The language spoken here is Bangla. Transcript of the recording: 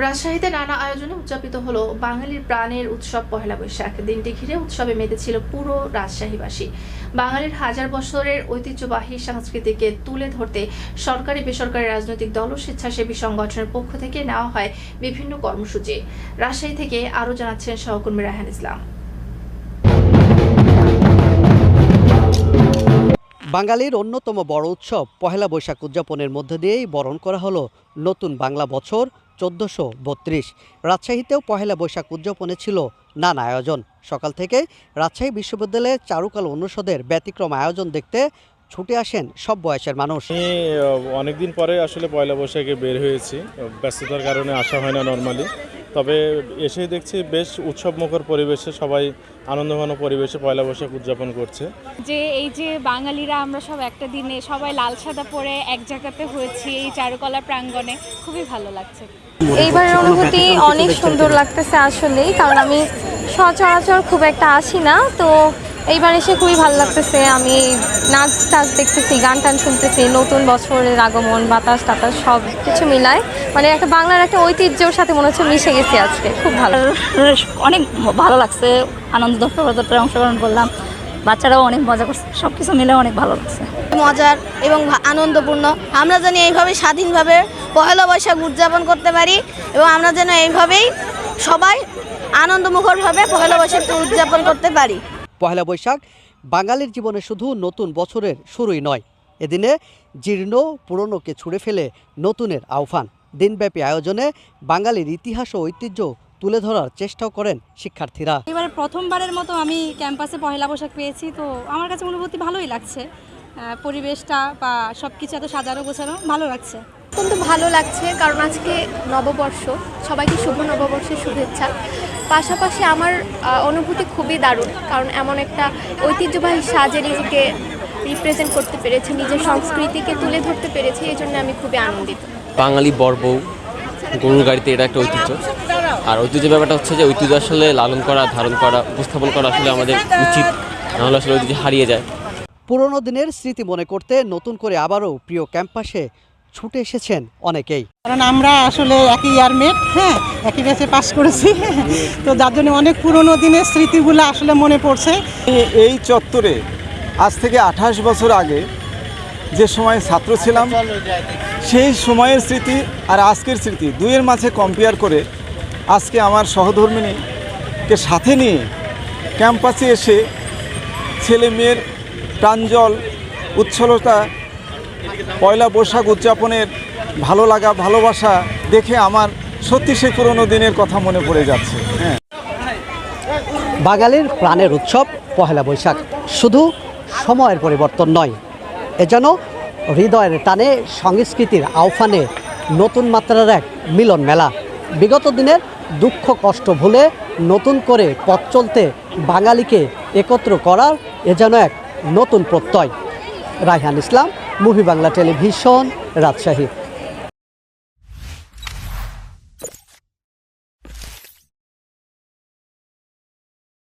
রাজশাহীতে নানা আয়োজনে উদযাপিত হলো বাঙালির প্রাণের উৎসব পহেলা বৈশাখ। দিনটি ঘিরে উৎসবে মেতেছিল পুরো রাজশাহীবাসী। বাঙালির হাজার বছরের ঐতিহ্যবাহী সংস্কৃতিকে তুলে ধরতে সরকারি বেসরকারি রাজনৈতিক দল ও স্বেচ্ছাসেবী সংগঠনের পক্ষ থেকে নেওয়া হয় বিভিন্ন কর্মসূচি। রাজশাহী থেকে আরও জানাচ্ছেন সহকর্মী রায়হান ইসলাম। বাঙালির অন্যতম বড় উৎসব পহেলা বৈশাখ উদযাপনের মধ্য দিয়েই বরণ করা হলো নতুন বাংলা বছর ১৪৩২। রাজশাহীতেও পহেলা বৈশাখ উদযাপনে ছিল নানা আয়োজন। সকাল থেকে রাজশাহী বিশ্ববিদ্যালয়ের চারুকলা অনুষদের ব্যতিক্রম আয়োজন দেখতে ছুটে আসেন সব বয়সের মানুষ। আমি অনেকদিন পরে আসলে পয়লা বৈশাখে বের হয়েছি, ব্যস্ততার কারণে আসা হয় না নর্মালি। তবে এসেই দেখছি বেশ উৎসবমুখর পরিবেশে সবাই আনন্দঘন পরিবেশে পয়লা বৈশাখ উদযাপন করছে। এই যে বাঙালিরা আমরা সব একটা দিনে সবাই লাল সাদা পরে এক জায়গাতে হয়েছি এই চারুকলা প্রাঙ্গণে, খুবই ভালো লাগছে। এইবারের অনুভূতি অনেক সুন্দর লাগতেছে আসলেই, কারণ আমি সচরাচর খুব একটা আসি না, তো এইবার এসে খুবই ভালো লাগতেছে। আমি নাচ টাচ দেখতেছি, গান টান শুনতেছি, নতুন বছরের আগমন, বাতাস টাতাস সব কিছু মিলায় মানে একটা বাংলার একটা ঐতিহ্যের সাথে মনে হচ্ছে মিশে গেছি আজকে। খুব ভালো, অনেক ভালো লাগছে। আনন্দ দর্শকরা অংশগ্রহণ করলাম, বাচ্চারাও অনেক মজা করছে, সব কিছু মিলে অনেক ভালো লাগছে। মজার এবং আনন্দপূর্ণ। আমরা যেন এইভাবে স্বাধীনভাবে পহেলা বৈশাখ উদযাপন করতে পারি এবং আমরা যেন এইভাবেই সবাই আনন্দমুখরভাবে পহেলা বৈশাখটা উদযাপন করতে পারি। পহেলা বৈশাখ বাঙালির জীবনে শুধু নতুন বছরের শুরুই নয়, এদিনে জীর্ণ পুরনোকে ছুঁড়ে ফেলে নতুনের আহ্বান। দিনব্যাপী আয়োজনে বাঙালির ইতিহাস ও ঐতিহ্য তুলে ধরার চেষ্টাও করেন শিক্ষার্থীরা। এবার প্রথমবারের মতো আমি ক্যাম্পাসে পহেলা বৈশাখ পেয়েছি, তো আমার কাছে অনুভূতি ভালোই লাগছে। পরিবেশটা বা সব কিছু এত সাজানো গোছানো ভালো লাগছে। কিন্তু ভালো লাগছে কারণ আজকে নববর্ষ, সবাইকে শুভ নববর্ষের শুভেচ্ছা। পাশাপাশি আমার অনুভূতি খুবই দারুণ, কারণ এমন একটা ঐতিহ্যবাহী সাজে নিজেকে রিপ্রেজেন্ট করতে পেরেছি, নিজের সংস্কৃতিকে তুলে ধরতে পেরেছি, এই জন্য আমি খুবই আনন্দিত। বাঙালি বরবউ গরুর গাড়িতে এটা একটা ঐতিহ্য, আর ঐতিহ্য ব্যাপারটা হচ্ছে যে ঐতিহ্য আসলে লালন করা, ধারণ করা, উপস্থাপন করা আসলে আমাদের উচিত, নাহলে আসলে ঐতিহ্য হারিয়ে যায়। পুরনো দিনের স্মৃতি মনে করতে নতুন করে আবারও প্রিয় ক্যাম্পাসে ছুটে এসেছেন অনেকেই। কারণ আমরা আসলে একই ইয়ারমেট, একই ব্যাচে পাস করেছি, তো যার জন্য অনেক পুরনো দিনের স্মৃতিগুলো আসলে মনে পড়ছে। এই চত্বরে আজ থেকে 28 বছর আগে যে সময় ছাত্র ছিলাম, সেই সময়ের স্মৃতি আর আজকের স্মৃতি দুইয়ের মাঝে কম্পেয়ার করে আজকে আমার সহধর্মিণীকে সাথে নিয়ে ক্যাম্পাসে এসে ছেলে মেয়ের প্রাঞ্জল উচ্ছলতা, পয়লা বৈশাখ উদযাপনের ভালো লাগা, ভালোবাসা দেখে আমার সত্যি সেই পুরনো দিনের কথা মনে পড়ে যাচ্ছে। বাঙালির প্রাণের উৎসব পহেলা বৈশাখ শুধু সময়ের পরিবর্তন নয়, এ যেন হৃদয়ের টানে সংস্কৃতির আহ্বানে নতুন মাত্রার এক মিলন মেলা। বিগত দিনের দুঃখ কষ্ট ভুলে নতুন করে পথ চলতে বাঙালিকে একত্র করার এ যেন এক নতুন প্রত্যয়। রায়হান ইসলাম, মুভি বাংলা টেলিভিশন, রাজশাহী।